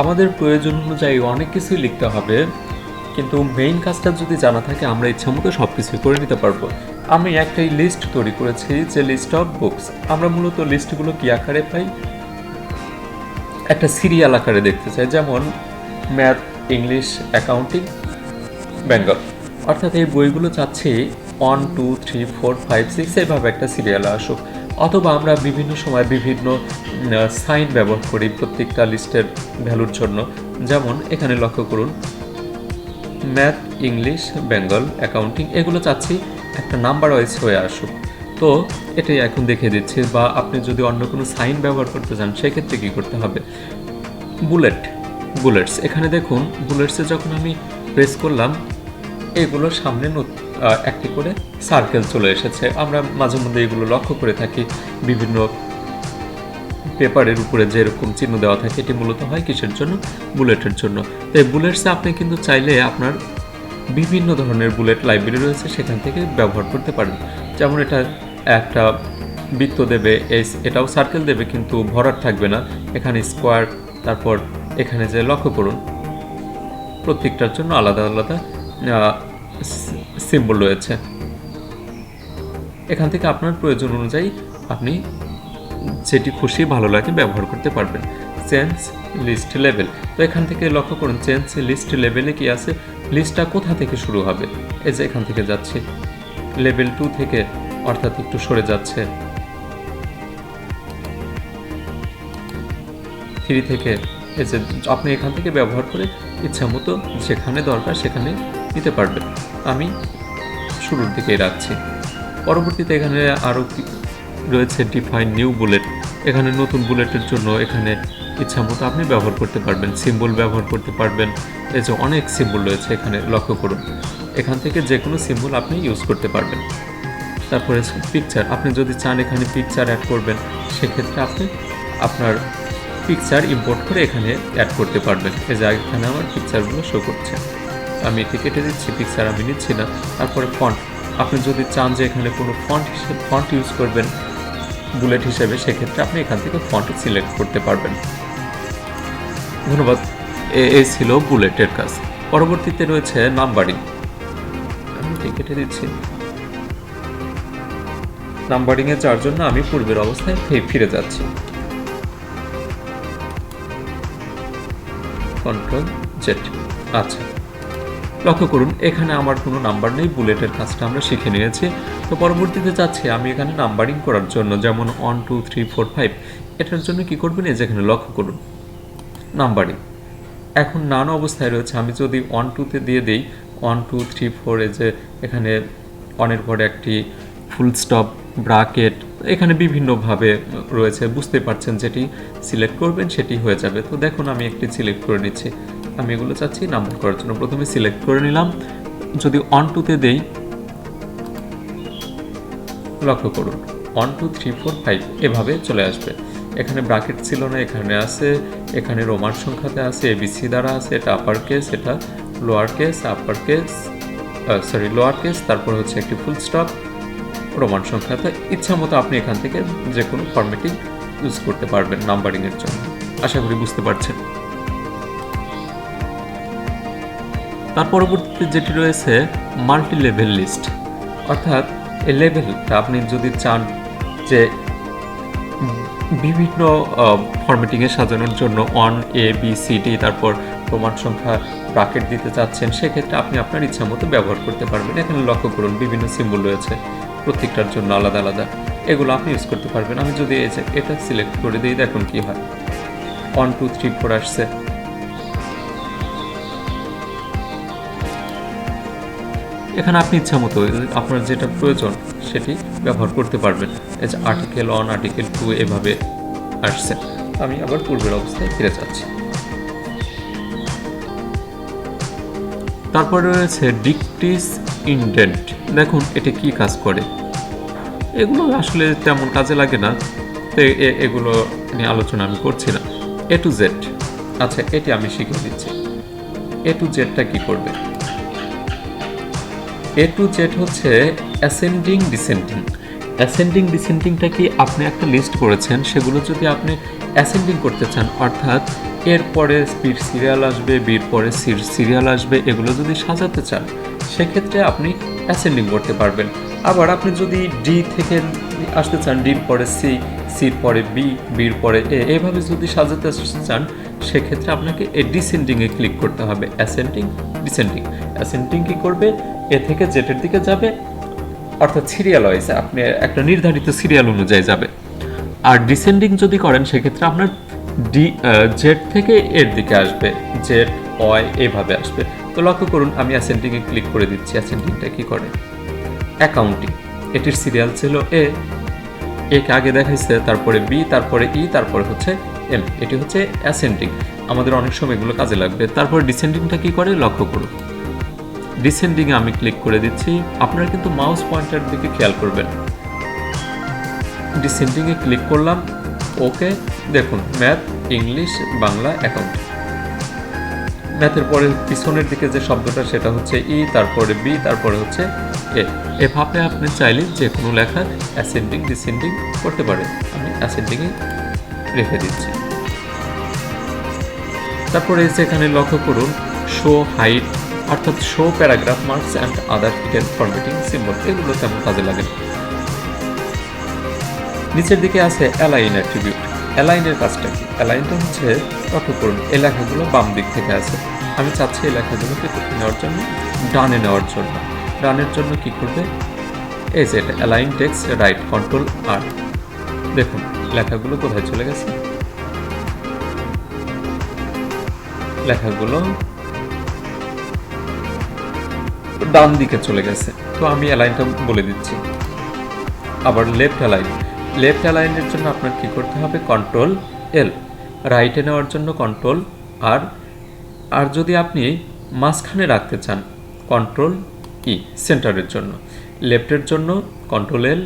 আমাদের প্রয়োজন অনুযায়ী অনেক কিছুই লিখতে হবে, কিন্তু মেইন কাজটা যদি জানা থাকে আমরা ইচ্ছা মতো সব কিছুই করে নিতে পারবো। আমি একটা লিস্ট তৈরি করেছি, যে লিস্ট অফ বুকস। আমরা মূলত লিস্টগুলো কি আকারে পাই, একটা সিরিয়াল আকারে দেখতে চাই, যেমন ম্যাথ, ইংলিশ, অ্যাকাউন্টিং, বেঙ্গল। অর্থাৎ এই বইগুলো চাচ্ছি 1, 2, 3, 4, 5, 6 এইভাবে একটা সিরিয়ালে আসুক। অথবা আমরা বিভিন্ন সময় বিভিন্ন সাইন ব্যবহার করি প্রত্যেকটা লিস্টের ভ্যালুর জন্য। যেমন এখানে লক্ষ্য করুন, ম্যাথ, ইংলিশ, বেঙ্গল, অ্যাকাউন্টিং, এগুলো চাচ্ছি একটা নাম্বার ওয়াইজ হয়ে আসুক। তো এটাই এখন দেখিয়ে দিচ্ছি। বা আপনি যদি অন্য কোনো সাইন ব্যবহার করতে চান সেক্ষেত্রে কী করতে হবে, বুলেটস। এখানে দেখুন, বুলেটসে যখন আমি প্রেস করলাম, এগুলোর সামনে একটি করে সার্কেল চলে এসেছে। আমরা মাঝে মধ্যে এগুলো লক্ষ্য করে থাকি বিভিন্ন পেপারের উপরে যেরকম চিহ্ন দেওয়া থাকে, এটি মূলত হয় কিসের জন্য, বুলেটের জন্য। তো এই বুলেটসে আপনি কিন্তু চাইলে আপনার বিভিন্ন ধরনের বুলেট লাইব্রেরি রয়েছে, সেখান থেকে ব্যবহার করতে পারেন। যেমন এটা একটা বৃত্ত দেবে, এটাও সার্কেল দেবে, কিন্তু ভরাট থাকবে না। এখানে স্কোয়ার, তারপর এখানে যে লক্ষ্য করুন, প্রত্যেকটার জন্য আলাদা আলাদা সিম্বল রয়েছে। এখান থেকে আপনার প্রয়োজন অনুযায়ী আপনি যেটি খুশি ভালো লাগে ব্যবহার করতে পারবেন। Change list level. তো এখান থেকে লক্ষ্য করুন, চেঞ্জ লিস্ট লেভেলে কি আছে, লিস্টটা কোথা থেকে শুরু হবে, এই যে এখান থেকে যাচ্ছে লেভেল 2 থেকে, অর্থাৎ একটু সরে যাচ্ছে 3 থেকে। এই যে আপনি এখান থেকে ব্যবহার করে ইচ্ছা মতো যেখানে দরকার সেখানে নিতে পারবেন। আমি শুরুর দিকেই রাখছি। পরবর্তীতে এখানে আরও রয়েছে ডিফাইন নিউ বুলেট। এখানে নতুন বুলেটের জন্য এখানে ইচ্ছা মতো আপনি ব্যবহার করতে পারবেন, সিম্বল ব্যবহার করতে পারবেন। এই যে অনেক সিম্বল রয়েছে এখানে লক্ষ্য করুন, এখান থেকে যে কোনো সিম্বল আপনি ইউজ করতে পারবেন। তারপরে পিকচার, আপনি যদি চান এখানে পিকচার অ্যাড করবেন, সেক্ষেত্রে আপনি আপনার পিকচার ইম্পোর্ট করে এখানে অ্যাড করতে পারবেন। এই যে এখানে আমার পিকচারগুলো শো করছে, আমি এটি কেটে দিচ্ছি, পিকচার আমি নিচ্ছি না। তারপরে ফন্ট, আপনি যদি চান যে এখানে কোনো ফন্ট ইউজ করবেন বুলেট হিসেবে, সেক্ষেত্রে আপনি এখান থেকে ফন্ট সিলেক্ট করতে পারবেন। ধন্যবাদ। এই ছিল বুলেটের কাজ। পরবর্তীতে রয়েছে নাম্বারিং, আমি এটি কেটে দিচ্ছি। নাম্বারিংয়ে যাওয়ার জন্য আমি পূর্বের অবস্থায় ফিরে যাচ্ছি, কন্ট্রোল জেড। আচ্ছা, লক্ষ্য করুন এখানে আমার কোনো নাম্বার নেই, বুলেটের কাজটা আমরা শিখে নিয়েছি। তো পরবর্তীতে চাচ্ছি আমি এখানে নাম্বারিং করার জন্য, যেমন 1, 2, 3, 4, 5, এটার জন্য কি করবেন, এই যেখানে লক্ষ্য করুন নাম্বারিং এখন নান অবস্থায় রয়েছে। আমি যদি 1, 2-তে দিয়ে দিই 1, 2, 3, 4, এই যে এখানে অনের পরে একটি ফুল স্টপ, ব্রাকেট, এখানে বিভিন্নভাবে রয়েছে, বুঝতে পারছেন। যেটি সিলেক্ট করবেন সেটি হয়ে যাবে। তো দেখুন আমি একটি সিলেক্ট করে নিচ্ছি, আমি এগুলো চাচ্ছি নাম্বার করার জন্য। প্রথমে সিলেক্ট করে নিলাম, যদি 1, 2-তে দেই, লক্ষ্য করুন 1, 2, 3, 4, 5 এভাবে চলে আসবে। এখানে ব্র্যাকেট ছিল না, এখানে আছে, এখানে রোমান সংখ্যাতে আছে, এবিসি দ্বারা আছে, এটা আপার কেস, এটা lower case, upper case, lower case, তারপর হচ্ছে একটি ফুল স্টপ, রোমান সংখ্যা। তো ইচ্ছা মতো আপনি এখান থেকে যে কোনো ফরম্যাটিং ইউজ করতে পারবেন নাম্বারিংয়ের জন্য। আশা করি বুঝতে পারছেন। তার পরবর্তীতে যেটি রয়েছে মাল্টি লেভেল লিস্ট, অর্থাৎ এই লেভেলটা আপনি যদি চান যে বিভিন্ন ফরম্যাটিংয়ে সাজানোর জন্য 1 A B C D তারপর রোমান সংখ্যা ব্র্যাকেট দিতে চাচ্ছেন, সেক্ষেত্রে আপনি আপনার ইচ্ছা মতো ব্যবহার করতে পারবেন। এখানে লক্ষ্য করুন বিভিন্ন সিম্বল রয়েছে প্রত্যেকটার জন্য আলাদা আলাদা, এগুলো আপনি ইউজ করতে পারবেন। আমি যদি এই যে এটা সিলেক্ট করে দিই, দেখুন কি হয়, 1 2 3 4 আসছে। এখানে আপনি ইচ্ছা মতো আপনার যেটা প্রয়োজন সেটি ব্যবহার করতে পারবেন। এই যে আর্টিকেল 1 আর্টিকেল 2 এভাবে আসছে। আমি আবার পূর্বের অবস্থায় ফিরে যাচ্ছি। তারপরে রয়েছে ডিক্রিজ ইনডেন্ট। দেখুন এটা কি কাজ করে, এগুলো আসলে তেমন কাজে লাগে না, তো এগুলো নিয়ে আলোচনা আমি করছি না। A to Z, আচ্ছা এটি আমি শিখিয়ে দিচ্ছি। A to Z-টা কি করবে? A to Z হচ্ছে অ্যাসেন্ডিং ডিসেন্ডিং। অ্যাসেন্ডিং ডিসেন্ডিংটা কি, আপনি একটা লিস্ট করেছেন, সেগুলো যদি আপনি অ্যাসেন্ডিং করতে চান, অর্থাৎ এর পরে বির সিরিয়াল আসবে, বির পরে সির সিরিয়াল আসবে, এগুলো যদি সাজাতে চান সেক্ষেত্রে আপনি অ্যাসেন্ডিং করতে পারবেন। আবার আপনি যদি ডি থেকে আসতে চান, ডির পরে সি, সির পরে বি, বির পরে এ, এভাবে যদি সাজাতে চান সেক্ষেত্রে আপনাকে এ ডিসেন্ডিংয়ে ক্লিক করতে হবে। Ascending descending. অ্যাসেন্ডিং কি করবে, এ থেকে জেটের দিকে যাবে, অর্থাৎ সিরিয়াল ওয়াইজ আপনি একটা নির্ধারিত সিরিয়াল অনুযায়ী যাবে। আর ডিসেন্ডিং যদি করেন সেক্ষেত্রে আপনার জেড থেকে এর দিকে আসবে, জেড ওয়াই এভাবে আসবে। তো লক্ষ্য করুন আমি অ্যাসেন্ডিংয়ে ক্লিক করে দিচ্ছি। অ্যাসেন্ডিংটা কি করে? অ্যাকাউন্টিং। এটির সিরিয়াল ছিল এ, একে আগে দেখাইছে, তারপরে বি, তারপরে ই, তারপরে হচ্ছে এম। এটি হচ্ছে অ্যাসেন্ডিং। আমাদের অনেক সময় এগুলো কাজে লাগবে। তারপর ডিসেন্ডিংটা কি করে লক্ষ্য করুন। ডিসেন্ডিংয়ে আমি ক্লিক করে দিচ্ছি। আপনারা কিন্তু মাউস পয়েন্টার দিকে খেয়াল করবেন। ডিসেন্ডিংয়ে ক্লিক করলাম, ওকে। দেখুন ম্যাথ, ইংলিশ, বাংলা, অ্যাকাউন্ট। ম্যাথের পরে পিছনের দিকে যে শব্দটা সেটা হচ্ছে ই, তারপরে বি, তারপরে হচ্ছে এ। এভাবে আপনি চাইলে যে কোনো লেখা অ্যাসেন্ডিং ডিসেন্ডিং করতে পারেন। আমি অ্যাসেন্ডিংয়ে রেখে দিচ্ছি। তারপরে এখানে লক্ষ্য করুন শো হাইট, অর্থাৎ show paragraph marks and other hidden formatting symbol, এগুলো তেমন কাজে লাগে না। নিচের দিকে আছে অ্যালাইন অ্যাট্রিবিউট। অ্যালাইনের কাজটা কি? অ্যালাইনটা হচ্ছে, লক্ষ্য করুন এই লেখাগুলো বাম দিক থেকে আছে, আমি চাচ্ছি এই লেখাগুলোকে নেওয়ার জন্য ডানে নেওয়ার জন্য। ডানের জন্য কি করবে, এই যে এটা অ্যালাইন টেক্সট রাইট, কন্ট্রোল আর। দেখুন লেখাগুলো কোথায় চলে গেছে, লেখাগুলো ডান দিকে চলে গেছে। তো আমি অ্যালাইনটা বলে দিচ্ছি। আবার লেফট অ্যালাইন। লেফট অ্যালাইনের জন্য আপনার কি করতে হবে, কন্ট্রোল এল। রাইটে নেওয়ার জন্য কন্ট্রোল আর। আর যদি আপনি মাঝখানে রাখতে চান কন্ট্রোল ই, সেন্টারের জন্য। লেফটের জন্য কন্ট্রোল এল,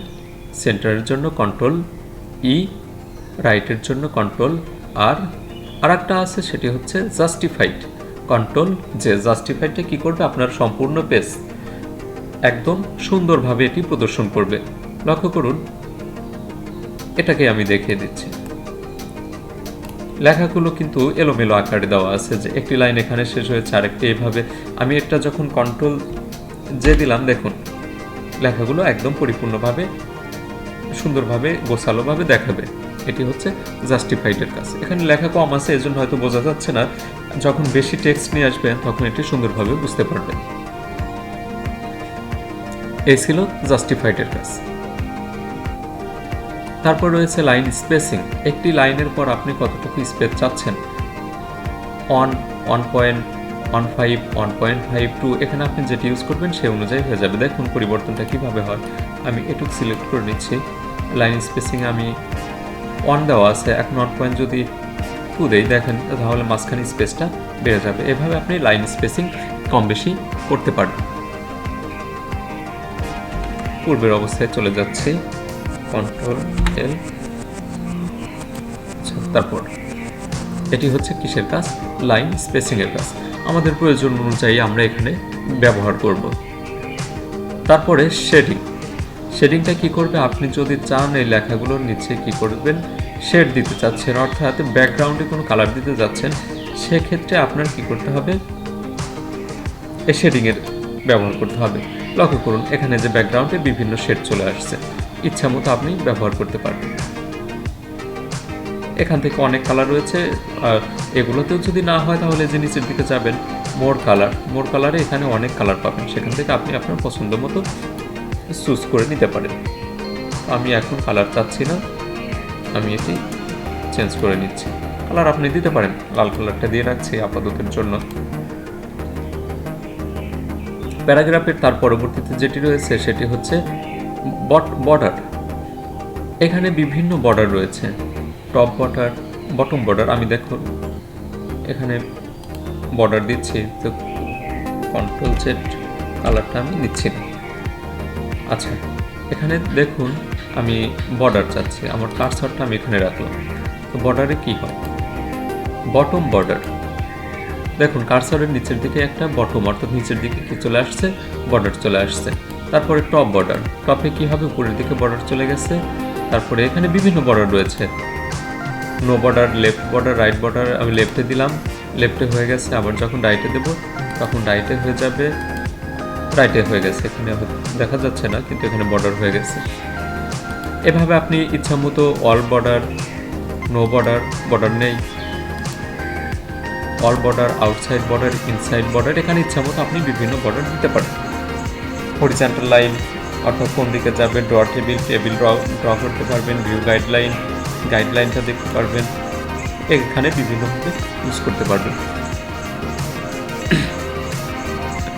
সেন্টারের জন্য কন্ট্রোল ই, রাইটের জন্য কন্ট্রোল আর। আর একটা আছে সেটি হচ্ছে জাস্টিফাইড, কন্ট্রোল জে। জাস্টিফাইডটা কি করবে, আপনার সম্পূর্ণ পেজ একদম সুন্দরভাবে এটি প্রদর্শন করবে। লক্ষ্য করুন এটাকে আমি দেখিয়ে দিচ্ছি। লেখাগুলো কিন্তু এলোমেলো আকারে দেওয়া আছে, যে একটি লাইন এখানে শেষ হয়েছে আরেকটি এইভাবে। আমি একটা যখন কন্ট্রোল যে দিলাম, দেখুন লেখাগুলো একদম পরিপূর্ণভাবে সুন্দরভাবে গোছালোভাবে দেখাবে। এটি হচ্ছে জাস্টিফাইডের কাজ। এখানে লেখা কম আছে এজন্য হয়তো বোঝা যাচ্ছে না, যখন বেশি টেক্সট নিয়ে আসবেন তখন এটি সুন্দরভাবে বুঝতে পারবেন। এই ছিল জাস্টিফাইডের কাজ। তারপর রয়েছে লাইন স্পেসিং। একটি লাইনের পর আপনি কতটুকু স্পেস চাচ্ছেন, 1, 1.15, 1.52, এখানে আপনি যেটি ইউজ করবেন সেই অনুযায়ী হয়ে যাবে। দেখুন পরিবর্তনটা কিভাবে হয়। আমি এটুকু সিলেক্ট করে নিচ্ছি। লাইন স্পেসিং আমি 1 দেওয়া আছে, এখন 1 যদি 2 দেই, দেখেন তাহলে মাঝখানে স্পেসটা বেড়ে যাবে। এভাবে আপনি লাইন স্পেসিং কম বেশি করতে পারবেন। পূর্বের অবস্থায় চলে যাচ্ছি, কন্ট্রোল এল। তারপর এটি হচ্ছে কিসের কাজ, লাইন স্পেসিং এর কাজ। আমাদের প্রয়োজন অনুযায়ী আমরা এখানে ব্যবহার করব। তারপরে শেডিং। শেডিংটা কি করবে, আপনি যদি চান এই লেখাগুলোর নিচে কি করবেন, শেড দিতে চাচ্ছেন, অর্থাৎ ব্যাকগ্রাউন্ডে কোনো কালার দিতে যাচ্ছেন, সেক্ষেত্রে আপনার কি করতে হবে, এই শেডিংয়ের ব্যবহার করতে হবে। লক্ষ্য করুন এখানে যে ব্যাকগ্রাউন্ডে বিভিন্ন শেড চলে আসছে, ইচ্ছা মতো আপনি ব্যবহার করতে পারবেন। এখান থেকে অনেক কালার রয়েছে, আর এগুলোতেও যদি না হয় তাহলে যে নিচের দিকে যাবেন মোর কালারে এখানে অনেক কালার পাবেন, সেখান থেকে আপনি আপনার পছন্দ মতো চুজ করে নিতে পারেন। আমি এখন কালার চাচ্ছি না, আমি এটি চেঞ্জ করে নিচ্ছি। কালার আপনি দিতে পারেন, লাল কালারটা দিয়ে রাখছি আপাততের জন্য। প্যারাগ্রাফের তার পরবর্তীতে যেটি রয়েছে সেটি হচ্ছে বর্ডার। এখানে বিভিন্ন বর্ডার রয়েছে, টপ বর্ডার, বটম বর্ডার। আমি দেখুন এখানে বর্ডার দিচ্ছি, তো কন্ট্রোল জেড, কালারটা আমি নিচ্ছি না। আচ্ছা, এখানে দেখুন আমি বর্ডার চাচ্ছি, আমার কার্সরটা আমি এখানে রাখলাম। তো বর্ডারে কি হয়, বটম বর্ডার। দেখুন কার্সরের নিচের দিকে একটা বটম, অর্থাৎ নিচের দিকে কি চলে আসছে, বর্ডার চলে আসছে। তারপরে টপ বর্ডার, টপে কি হবে, উপরের দিকে বর্ডার চলে গেছে। তারপরে এখানে বিভিন্ন বর্ডার রয়েছে, no border, left border, right border. আমি লেফটে দিলাম, লেফটে হয়ে গেছে। আবার যখন রাইটে দেব তখন রাইটে হয়ে যাবে, রাইটে হয়ে গেছে। এখানে দেখা যাচ্ছে না, কিন্তু এখানে বর্ডার হয়ে গেছে। এভাবে আপনি ইচ্ছা মতো all border, no border, border নেই, all border, outside border, inside border, এখানে ইচ্ছা মতো আপনি বিভিন্ন বর্ডার দিতে পারেন। হরিজন্টাল লাইন, অর্থাৎ কোন দিকে যাবে, ড্র টেবিল ড্র করতে পারবেন। ভিউ গাইডলাইনটা দেখতে পারবেন, এখানে বিভিন্নভাবে ইউজ করতে পারবেন।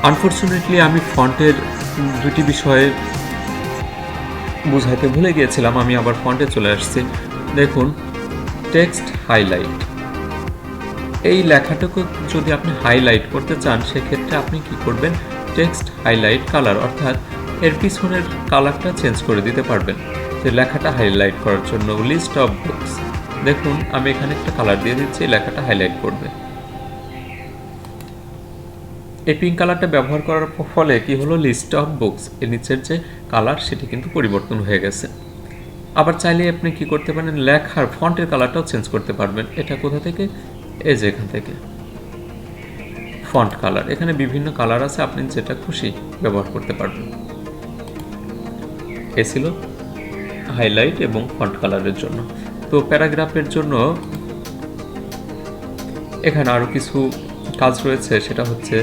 আনফর্চুনেটলি আমি ফন্টের দুটি বিষয়ে বুঝাইতে ভুলে গিয়েছিলাম, আমি আবার ফন্টে চলে আসছি। দেখুন টেক্সট হাইলাইট, এই লেখাটাকে যদি আপনি হাইলাইট করতে চান সেক্ষেত্রে আপনি কি করবেন, টেক্সট হাইলাইট কালার, অর্থাৎ এর পিছনের কালারটা চেঞ্জ করে দিতে পারবেন। যে লেখাটা হাইলাইট করার জন্য লিস্ট অফ বুকস, দেখুন আমি এখানে একটা কালার দিয়ে দিচ্ছি, লেখাটা হাইলাইট করবে। এই পিঙ্ক কালারটা ব্যবহার করার ফলে কি হলো, লিস্ট অফ বুকস এর নিচের যে কালার সেটি কিন্তু পরিবর্তন হয়ে গেছে। আবার চাইলে আপনি কি করতে পারেন, লেখার ফন্টের কালারটাও চেঞ্জ করতে পারবেন। এটা কোথা থেকে, এই যে এখান থেকে ফন্ট কালার, এখানে বিভিন্ন কালার আছে, আপনি যেটা খুশি ব্যবহার করতে পারবেন। এ ছিল হাইলাইট এবং ফন্ট কালারের জন্য। তো প্যারাগ্রাফের জন্য এখানে আরও কিছু কাজ রয়েছে, সেটা হচ্ছে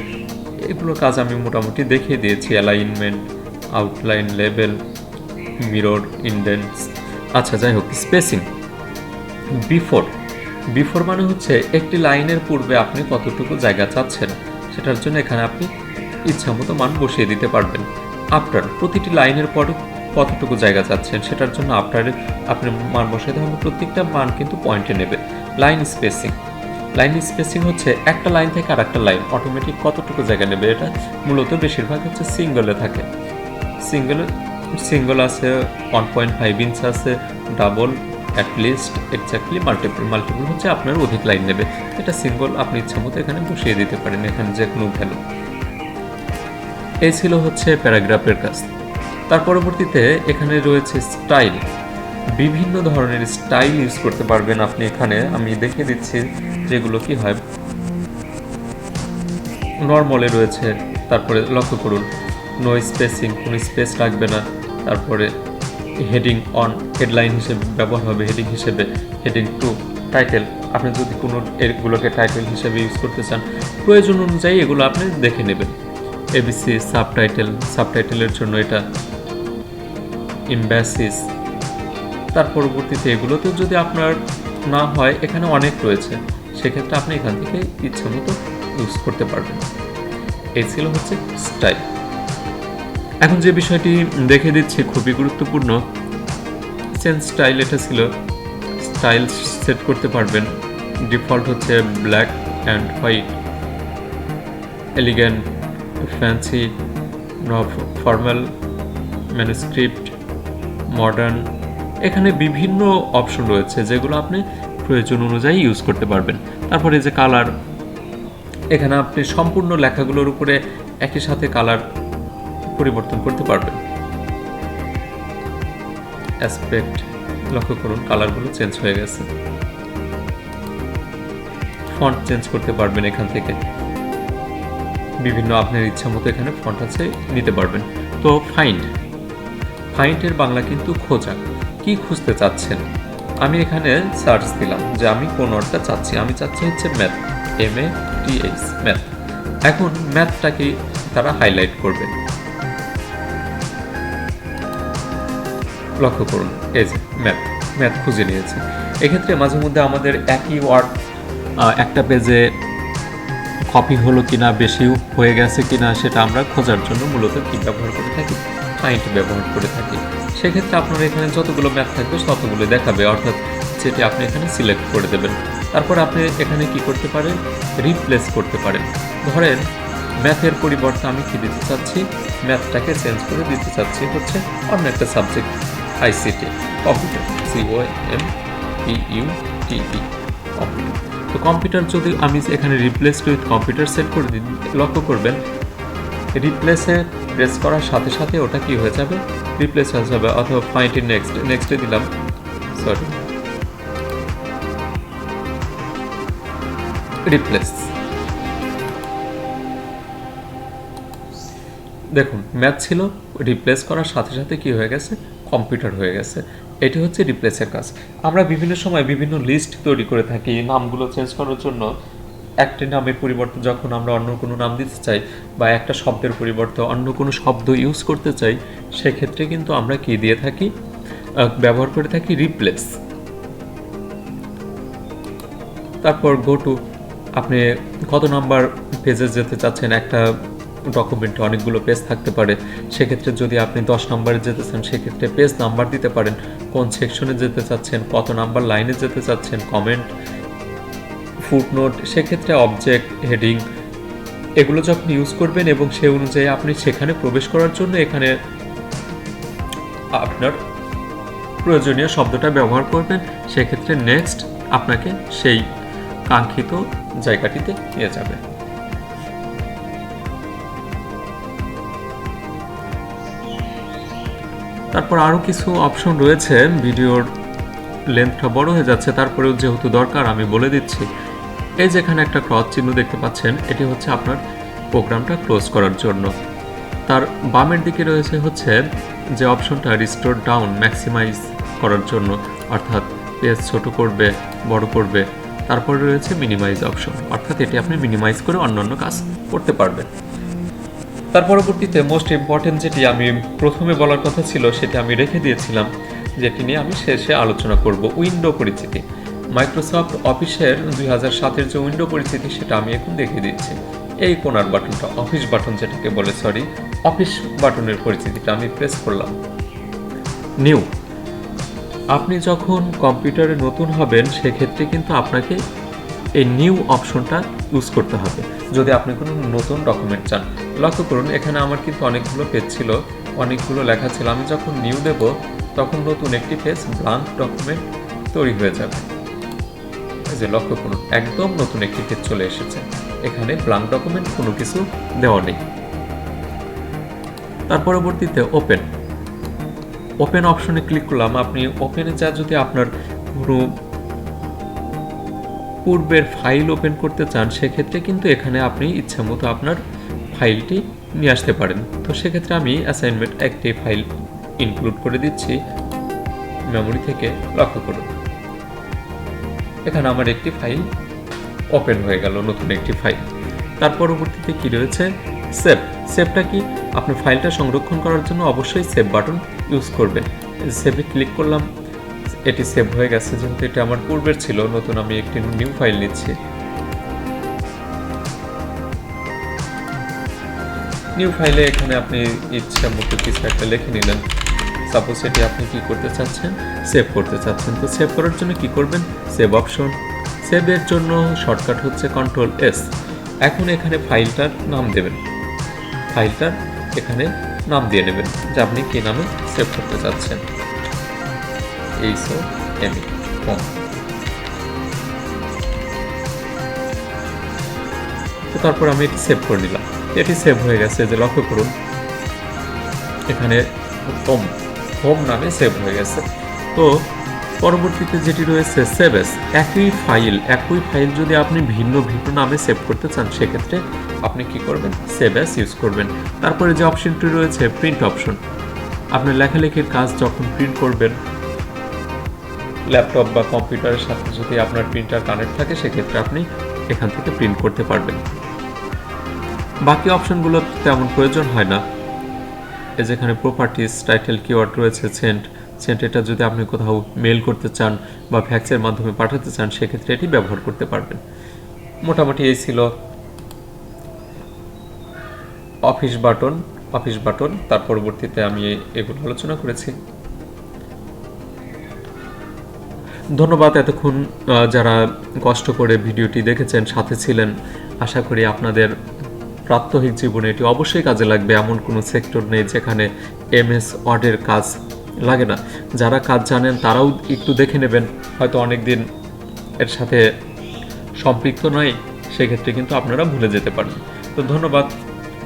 এগুলো কাজ আমি মোটামুটি দেখিয়ে দিয়েছি। Alignment, outline, label, mirror, indents. আচ্ছা যাই হোক, স্পেসিং। বিফোর মানে হচ্ছে একটি লাইনের পূর্বে আপনি কতটুকু জায়গা চাচ্ছেন, সেটার জন্য এখানে আপনি ইচ্ছা মতো মান বসিয়ে দিতে পারবেন। আফটার, প্রতিটি লাইনের পরে কতটুকু জায়গা চাচ্ছেন সেটার জন্য আফটারে আপনি মান বসাতে হবে। প্রত্যেকটা মান কিন্তু পয়েন্টে নেবে। লাইন স্পেসিং হচ্ছে একটা লাইন থেকে আর একটা লাইন অটোমেটিক কতটুকু জায়গা নেবে, এটা মূলত বেশিরভাগ হচ্ছে সিঙ্গলে থাকে। সিঙ্গল আছে 1.5 ইঞ্চ আছে, ডাবল, অ্যাটলিস্ট, এক্স্যাক্টলি, মাল্টিপল হচ্ছে আপনার অধিক লাইন নেবে। এটা সিঙ্গল, আপনি ইচ্ছা মতো এখানে বসিয়ে দিতে পারেন, এখানে যে কোনো ভ্যালু। এই ছিল হচ্ছে প্যারাগ্রাফের কাজ। তার পরবর্তীতে এখানে রয়েছে স্টাইল। বিভিন্ন ধরনের স্টাইল ইউজ করতে পারবেন আপনি এখানে, আমি দেখিয়ে দিচ্ছি যেগুলো কি হয়। নর্মালে রয়েছে, তারপরে লক্ষ্য করুন নো স্পেসিং, কোনো স্পেস রাখবে না। তারপরে হেডিং অন, হেডলাইন হিসেবে ব্যবহার হবে, হেডিং হিসেবে। হেডিং টু, টাইটেল, আপনি যদি কোনো এগুলোকে টাইটেল হিসেবে ইউজ করতে চান প্রয়োজন অনুযায়ী এগুলো আপনি দেখে নেবেন। এবিসি, সাবটাইটেলের জন্য এটা এমব্যাসিস। তার পরবর্তীতে এগুলোতেও যদি আপনার না হয়, এখানে অনেক রয়েছে, সেক্ষেত্রে আপনি এখান থেকে ইচ্ছা মতো ইউজ করতে পারবেন। এই ছিল হচ্ছে স্টাইল। এখন যে বিষয়টি দেখে দিচ্ছি খুবই গুরুত্বপূর্ণ, চেঞ্জ স্টাইল। এটা ছিল স্টাইল সেট করতে পারবেন। ডিফল্ট হচ্ছে black and white, elegant, fancy, formal, manuscript, modern. এখানে বিভিন্ন অপশন রয়েছে যেগুলো আপনি প্রয়োজন অনুযায়ী ইউজ করতে পারবেন। তারপরে যে কালার, এখানে আপনি সম্পূর্ণ লেখাগুলোর উপরে একই সাথে কালার পরিবর্তন করতে পারবেন। অ্যাসপেক্ট, লক্ষ্য করুন কালারগুলো চেঞ্জ হয়ে গেছে। ফন্ট চেঞ্জ করতে পারবেন এখান থেকে, বিভিন্ন আপনার ইচ্ছা মতো এখানে ফন্ট আছে নিতে পারবেন। তো ফাইন্ডের বাংলা কিন্তু খোঁজা। কি খুঁজতে চাচ্ছেন? আমি এখানে সার্চ দিলাম যে আমি কোন ওয়ার্ডটা চাচ্ছি। আমি চাচ্ছি হচ্ছে ম্যাথ, MATH, ম্যাথ। এখন ম্যাথটাকে তারা হাইলাইট করবে। লক্ষ্য করুন এই যে ম্যাথ খুঁজে নিয়েছে। এক্ষেত্রে মাঝে মধ্যে আমাদের একই ওয়ার্ড একটা পেজে কপি হলো কিনা, বেশি হয়ে গেছে কিনা, সেটা আমরা খোঁজার জন্য মূলত কি ব্যবহার করে থাকি? ফাইন্ড ব্যবহার করে থাকি। সেক্ষেত্রে আপনার এখানে যতগুলো ম্যাথ থাকবে ততগুলো দেখাবে, অর্থাৎ যেটি আপনি এখানে সিলেক্ট করে দেবেন। তারপর আপনি এখানে কি করতে পারেন? রিপ্লেস করতে পারেন। ধরেন ম্যাথের পরিবর্তে আমি কি দিতে চাচ্ছি? ম্যাথটাকে চেঞ্জ করে দিতে চাচ্ছি হচ্ছে অন্য একটা subject, ICT, computer, COMPUTER, computer. তো কম্পিউটার যদি আমি এখানে রিপ্লেস উইথ কম্পিউটার সেট করে দিই, লক্ষ্য করবেন রিপ্লেসে প্রেস করার সাথে সাথে ওটা কি হয়ে যাবে? রিপ্লেস হয়ে যাবে। অথবা ফাইন্ড ইন নেক্সটে দিলাম, সরি, রিপ্লেস। দেখুন ম্যাথ ছিল, রিপ্লেস করার সাথে সাথে কি হয়ে গেছে? কম্পিউটার হয়ে গেছে। এটি হচ্ছে রিপ্লেসের কাজ। আমরা বিভিন্ন সময় বিভিন্ন লিস্ট তৈরি করে থাকি নামগুলো চেঞ্জ করার জন্য। একটি নামের পরিবর্তে যখন আমরা অন্য কোনো নাম দিতে চাই বা একটা শব্দের পরিবর্তে অন্য কোনো শব্দ ইউজ করতে চাই, সেক্ষেত্রে কিন্তু আমরা কি দিয়ে থাকি? ব্যবহার করে থাকি রিপ্লেস। তারপর গো টু, আপনি কত নাম্বার পেজে যেতে চাচ্ছেন? একটা ডকুমেন্টে অনেকগুলো পেজ থাকতে পারে, সেক্ষেত্রে যদি আপনি 10 নম্বরে যেতে চান সেক্ষেত্রে পেজ নাম্বার দিতে পারেন। কোন সেকশনে যেতে চাচ্ছেন, কত নাম্বার লাইনে যেতে চাচ্ছেন, কমেন্ট, ফুটনোট, সেক্ষেত্রে অবজেক্ট, হেডিং, এগুলো যখন ইউজ করবেন এবং সেই অনুযায়ী আপনি সেখানে প্রবেশ করার জন্য এখানে আপনার প্রয়োজনীয় শব্দটা ব্যবহার করবেন। সেক্ষেত্রে নেক্সট আপনাকে সেই কাঙ্ক্ষিত জায়গাটিতে নিয়ে যাবে। তারপর আরও কিছু অপশন রয়েছে। ভিডিওর লেন্থটা বড় হয়ে যাচ্ছে, তারপরেও যেহেতু দরকার আমি বলে দিচ্ছি। এই যেখানে একটা ক্রস চিহ্ন দেখতে পাচ্ছেন, এটি হচ্ছে আপনার প্রোগ্রামটা ক্লোজ করার জন্য। তার বামের দিকে রয়েছে হচ্ছে যে অপশনটা রিস্টোর ডাউন, ম্যাক্সিমাইজ করার জন্য, অর্থাৎ পেজ ছোট করবে, বড় করবে। তারপর রয়েছে মিনিমাইজ অপশন, অর্থাৎ এটি আপনি মিনিমাইজ করে অন্যান্য কাজ করতে পারবেন। তার পরবর্তীতে মোস্ট ইম্পর্টেন্ট যেটি আমি প্রথমে বলার কথা ছিল সেটি আমি রেখে দিয়েছিলাম, যেটি নিয়ে আমি শেষে আলোচনা করব, উইন্ডো পরিচিতি। মাইক্রোসফট অফিসের 2007-এর যে উইন্ডো পরিচিতি সেটা আমি এখন দেখিয়ে দিচ্ছি। এই কোনার বাটনটা অফিস বাটন যেটাকে বলে, অফিস বাটনের পরিচিতিটা আমি প্রেস করলাম। নিউ, আপনি যখন কম্পিউটারে নতুন হবেন সেক্ষেত্রে কিন্তু আপনাকে এই নিউ অপশনটা ইউজ করতে হবে যদি আপনি কোনো নতুন ডকুমেন্ট চান। লক্ষ্য করুন এখানে আমার কিন্তু অনেকগুলো পেজ ছিল, অনেকগুলো লেখা ছিল। আমি যখন নিউ দেব তখন নতুন একটি পেজ, ব্ল্যাঙ্ক ডকুমেন্ট তৈরি হয়ে যাবে। এই যে লক্ষ্য করুন একদম নতুন একটি পেজ চলে এসেছে, এখানে ব্ল্যাঙ্ক ডকুমেন্ট কোনো কিছু দেওয়া নেই। তার পরবর্তীতে ওপেন অপশনে ক্লিক করলাম। আপনি ওপেনে যা যদি আপনার পুরো পূর্বের ফাইল ওপেন করতে চান সেক্ষেত্রে কিন্তু এখানে আপনি ইচ্ছা মতো আপনার ফাইলটি নিয়ে আসতে পারেন। তো সেক্ষেত্রে আমি অ্যাসাইনমেন্ট একটি ফাইল ইনক্লুড করে দিচ্ছি মেমোরি থেকে। লক্ষ্য করুন এখানে আমার একটি ফাইল ওপেন হয়ে গেল, নতুন একটি ফাইল। তার পরবর্তীতে কি রয়েছে? সেভটা কি? আপনি ফাইলটা সংরক্ষণ করার জন্য অবশ্যই সেভ বাটন ইউজ করবেন। সেভে ক্লিক করলাম, এটি সেভ হয়ে গেছে। যেহেতু এটা আমার পূর্বের ছিল, নতুন আমি একটি নিউ ফাইল নিচ্ছি। নিউ ফাইলে এখানে আপনি ইচ্ছা মতো কিছু একটা লিখে নিলেন। সাপোজ এটি আপনি কি করতে চাচ্ছেন? সেভ করতে চাচ্ছেন। তো সেভ করার জন্য কি করবেন? Save option. সেভের জন্য শর্টকাট হচ্ছে Ctrl+S। এখন এখানে ফাইলটার নাম দেবেন, ফাইলটার এখানে নাম দিয়ে নেবেন যে আপনি কি নামে সেভ করতে চাচ্ছেন। তো তারপর আমি এটি সেভ করে নিলাম। এটি সেভ হয়ে গেছে। যে লক্ষ্য করুন এখানে হোম নামে সেভ হয়ে গেছে। তো পরবর্তীতে যেটি রয়েছে সেভ এস, একই ফাইল যদি আপনি ভিন্ন ভিন্ন নামে সেভ করতে চান সেক্ষেত্রে আপনি কি করবেন, সেভ এস ইউজ করবেন। তারপরে যে অপশনটি রয়েছে প্রিন্ট অপশন, আপনি লেখালেখির কাজ যখন প্রিন্ট করবেন ল্যাপটপ বা কম্পিউটারের সাথে যদি আপনার প্রিন্টার কানেক্ট থাকে সেক্ষেত্রে আপনি এখান থেকে প্রিন্ট করতে পারবেন। বাকি অপশনগুলো তেমন প্রয়োজন হয় না। যেখানে প্রপার্টিস, টাইটেল, কিওয়ার্ড রয়েছে, সেন্ট এটা যদি আপনি কোথাও মেল করতে চান বা ফ্যাক্সের মাধ্যমে পাঠাতে চান সেক্ষেত্রে এটি ব্যবহার করতে পারবেন। মোটামুটি এই ছিল অফিস বাটন। তার পরবর্তীতে আমি এগুলো আলোচনা করেছি। ধন্যবাদ এতক্ষণ যারা কষ্ট করে ভিডিওটি দেখেছেন, সাথে ছিলেন। আশা করি আপনাদের প্রাত্যহিক জীবনে এটি অবশ্যই কাজে লাগবে। এমন কোনো সেক্টর নেই যেখানে এমএস ওয়ার্ডের কাজ লাগে না। যারা কাজ জানেন তারাও একটু দেখে নেবেন, হয়তো অনেক দিন এর সাথে সম্পৃক্ত নয়, সেক্ষেত্রে কিন্তু আপনারা ভুলে যেতে পারেন। তো ধন্যবাদ,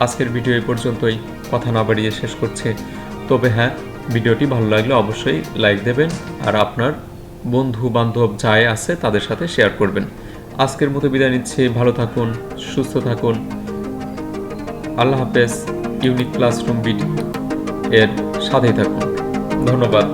আজকের ভিডিও এই পর্যন্তই, কথা না বাড়িয়ে শেষ করছি। তবে হ্যাঁ, ভিডিওটি ভালো লাগলে অবশ্যই লাইক দেবেন আর আপনার বন্ধু বান্ধব যাই আছে তাদের সাথে শেয়ার করবেন। আজকের মতো বিদায় নিচ্ছি, ভালো থাকুন, সুস্থ থাকুন, আল্লাহ হাফেজ। ইউনিক ক্লাসরুম বিডি এর সাথেই থাকুন। ধন্যবাদ।